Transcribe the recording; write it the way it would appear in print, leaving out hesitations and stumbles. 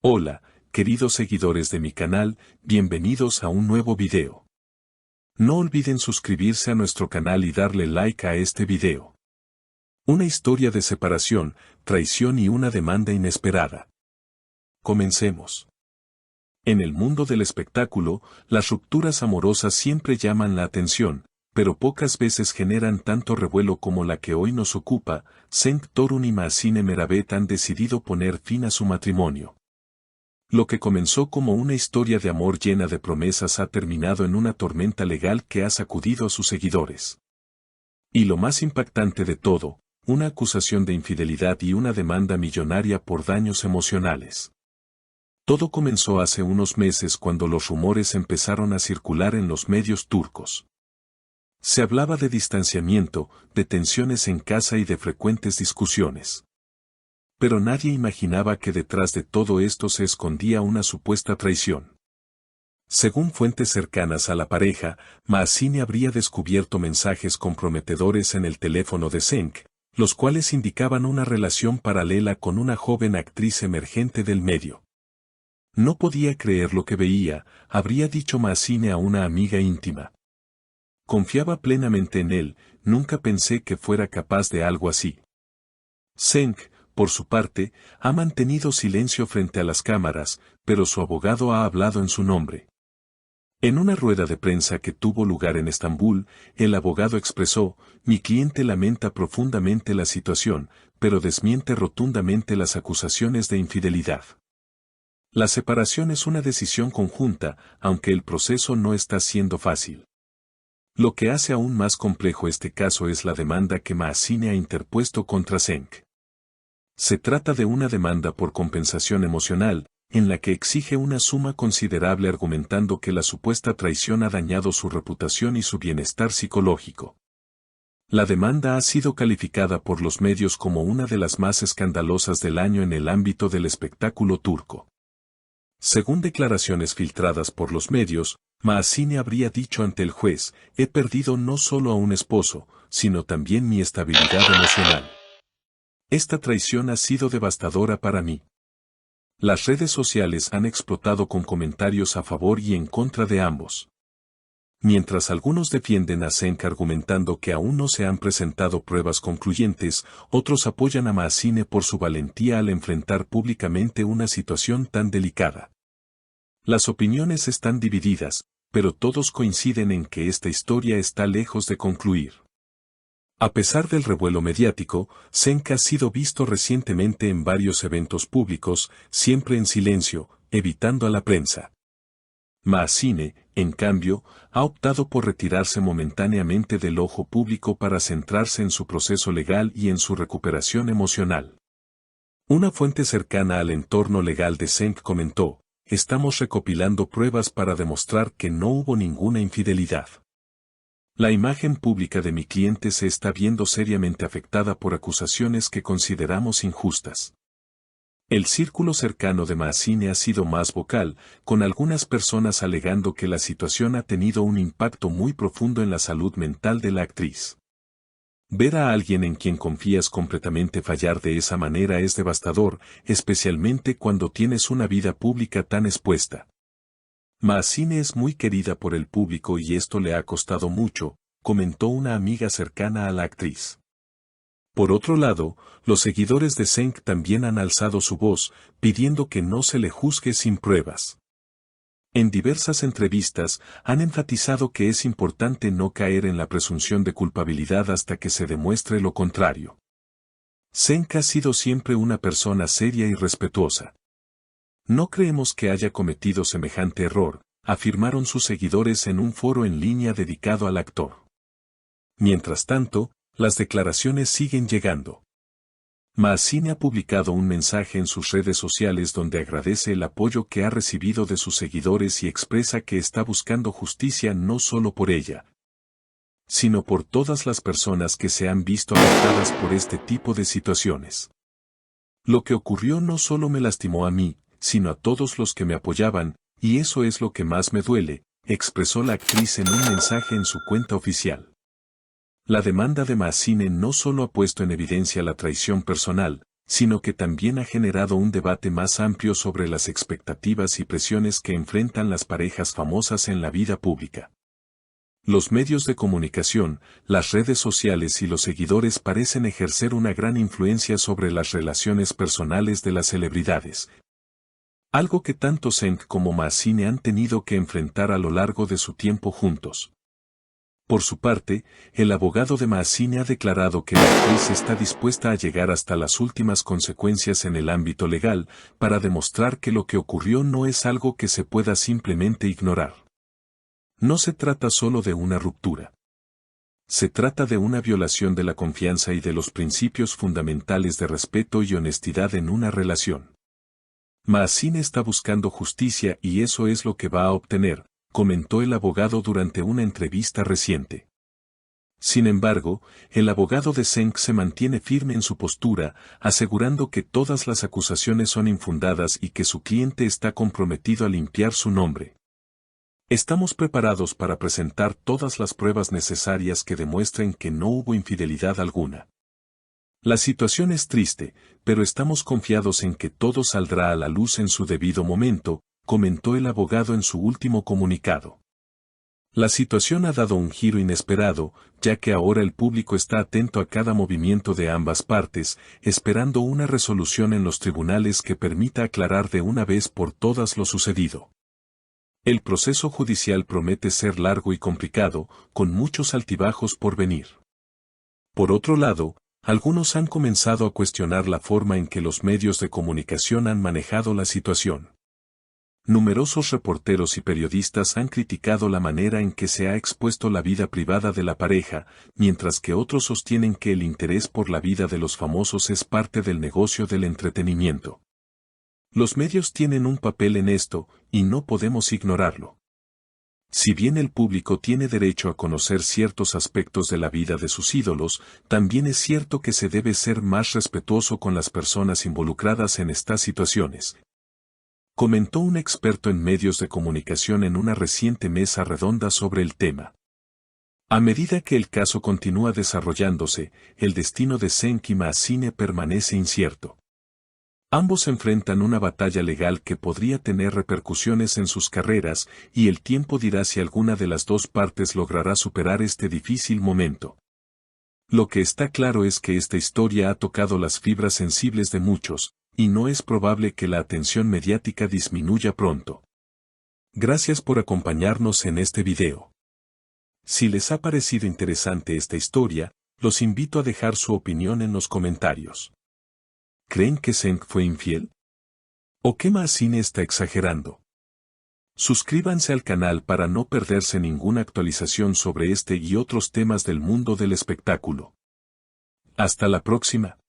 Hola, queridos seguidores de mi canal, bienvenidos a un nuevo video. No olviden suscribirse a nuestro canal y darle like a este video. Una historia de separación, traición y una demanda inesperada. Comencemos. En el mundo del espectáculo, las rupturas amorosas siempre llaman la atención, pero pocas veces generan tanto revuelo como la que hoy nos ocupa. Cenk Torun y Mahsine Meravet han decidido poner fin a su matrimonio. Lo que comenzó como una historia de amor llena de promesas ha terminado en una tormenta legal que ha sacudido a sus seguidores. Y lo más impactante de todo, una acusación de infidelidad y una demanda millonaria por daños emocionales. Todo comenzó hace unos meses cuando los rumores empezaron a circular en los medios turcos. Se hablaba de distanciamiento, de tensiones en casa y de frecuentes discusiones. Pero nadie imaginaba que detrás de todo esto se escondía una supuesta traición. Según fuentes cercanas a la pareja, Mahsine habría descubierto mensajes comprometedores en el teléfono de Cenk, los cuales indicaban una relación paralela con una joven actriz emergente del medio. No podía creer lo que veía, habría dicho Mahsine a una amiga íntima. Confiaba plenamente en él, nunca pensé que fuera capaz de algo así. Cenk, por su parte, ha mantenido silencio frente a las cámaras, pero su abogado ha hablado en su nombre. En una rueda de prensa que tuvo lugar en Estambul, el abogado expresó: "Mi cliente lamenta profundamente la situación, pero desmiente rotundamente las acusaciones de infidelidad. La separación es una decisión conjunta, aunque el proceso no está siendo fácil". Lo que hace aún más complejo este caso es la demanda que Mahsine ha interpuesto contra Cenk. Se trata de una demanda por compensación emocional, en la que exige una suma considerable argumentando que la supuesta traición ha dañado su reputación y su bienestar psicológico. La demanda ha sido calificada por los medios como una de las más escandalosas del año en el ámbito del espectáculo turco. Según declaraciones filtradas por los medios, Mahsine habría dicho ante el juez: "He perdido no solo a un esposo, sino también mi estabilidad emocional. Esta traición ha sido devastadora para mí". Las redes sociales han explotado con comentarios a favor y en contra de ambos. Mientras algunos defienden a Cenk argumentando que aún no se han presentado pruebas concluyentes, otros apoyan a Mahsine por su valentía al enfrentar públicamente una situación tan delicada. Las opiniones están divididas, pero todos coinciden en que esta historia está lejos de concluir. A pesar del revuelo mediático, Cenk ha sido visto recientemente en varios eventos públicos, siempre en silencio, evitando a la prensa. Mahsine, en cambio, ha optado por retirarse momentáneamente del ojo público para centrarse en su proceso legal y en su recuperación emocional. Una fuente cercana al entorno legal de Cenk comentó: "Estamos recopilando pruebas para demostrar que no hubo ninguna infidelidad. La imagen pública de mi cliente se está viendo seriamente afectada por acusaciones que consideramos injustas". El círculo cercano de Mahsine ha sido más vocal, con algunas personas alegando que la situación ha tenido un impacto muy profundo en la salud mental de la actriz. Ver a alguien en quien confías completamente fallar de esa manera es devastador, especialmente cuando tienes una vida pública tan expuesta. Mahsine es muy querida por el público y esto le ha costado mucho, comentó una amiga cercana a la actriz. Por otro lado, los seguidores de Cenk también han alzado su voz, pidiendo que no se le juzgue sin pruebas. En diversas entrevistas, han enfatizado que es importante no caer en la presunción de culpabilidad hasta que se demuestre lo contrario. Cenk ha sido siempre una persona seria y respetuosa. No creemos que haya cometido semejante error, afirmaron sus seguidores en un foro en línea dedicado al actor. Mientras tanto, las declaraciones siguen llegando. Mahsine ha publicado un mensaje en sus redes sociales donde agradece el apoyo que ha recibido de sus seguidores y expresa que está buscando justicia no solo por ella, sino por todas las personas que se han visto afectadas por este tipo de situaciones. "Lo que ocurrió no solo me lastimó a mí, sino a todos los que me apoyaban, y eso es lo que más me duele", expresó la actriz en un mensaje en su cuenta oficial. La demanda de Mahsine no solo ha puesto en evidencia la traición personal, sino que también ha generado un debate más amplio sobre las expectativas y presiones que enfrentan las parejas famosas en la vida pública. Los medios de comunicación, las redes sociales y los seguidores parecen ejercer una gran influencia sobre las relaciones personales de las celebridades. Algo que tanto Cenk como Massine han tenido que enfrentar a lo largo de su tiempo juntos. Por su parte, el abogado de Massine ha declarado que la actriz está dispuesta a llegar hasta las últimas consecuencias en el ámbito legal para demostrar que lo que ocurrió no es algo que se pueda simplemente ignorar. No se trata solo de una ruptura. Se trata de una violación de la confianza y de los principios fundamentales de respeto y honestidad en una relación. Massine está buscando justicia y eso es lo que va a obtener, comentó el abogado durante una entrevista reciente. Sin embargo, el abogado de Cenk se mantiene firme en su postura, asegurando que todas las acusaciones son infundadas y que su cliente está comprometido a limpiar su nombre. Estamos preparados para presentar todas las pruebas necesarias que demuestren que no hubo infidelidad alguna. La situación es triste, pero estamos confiados en que todo saldrá a la luz en su debido momento, comentó el abogado en su último comunicado. La situación ha dado un giro inesperado, ya que ahora el público está atento a cada movimiento de ambas partes, esperando una resolución en los tribunales que permita aclarar de una vez por todas lo sucedido. El proceso judicial promete ser largo y complicado, con muchos altibajos por venir. Por otro lado, algunos han comenzado a cuestionar la forma en que los medios de comunicación han manejado la situación. Numerosos reporteros y periodistas han criticado la manera en que se ha expuesto la vida privada de la pareja, mientras que otros sostienen que el interés por la vida de los famosos es parte del negocio del entretenimiento. Los medios tienen un papel en esto, y no podemos ignorarlo. Si bien el público tiene derecho a conocer ciertos aspectos de la vida de sus ídolos, también es cierto que se debe ser más respetuoso con las personas involucradas en estas situaciones, comentó un experto en medios de comunicación en una reciente mesa redonda sobre el tema. A medida que el caso continúa desarrollándose, el destino de Cenk y Massine permanece incierto. Ambos enfrentan una batalla legal que podría tener repercusiones en sus carreras, y el tiempo dirá si alguna de las dos partes logrará superar este difícil momento. Lo que está claro es que esta historia ha tocado las fibras sensibles de muchos, y no es probable que la atención mediática disminuya pronto. Gracias por acompañarnos en este video. Si les ha parecido interesante esta historia, los invito a dejar su opinión en los comentarios. ¿Creen que Cenk fue infiel? ¿O que Massine está exagerando? Suscríbanse al canal para no perderse ninguna actualización sobre este y otros temas del mundo del espectáculo. Hasta la próxima.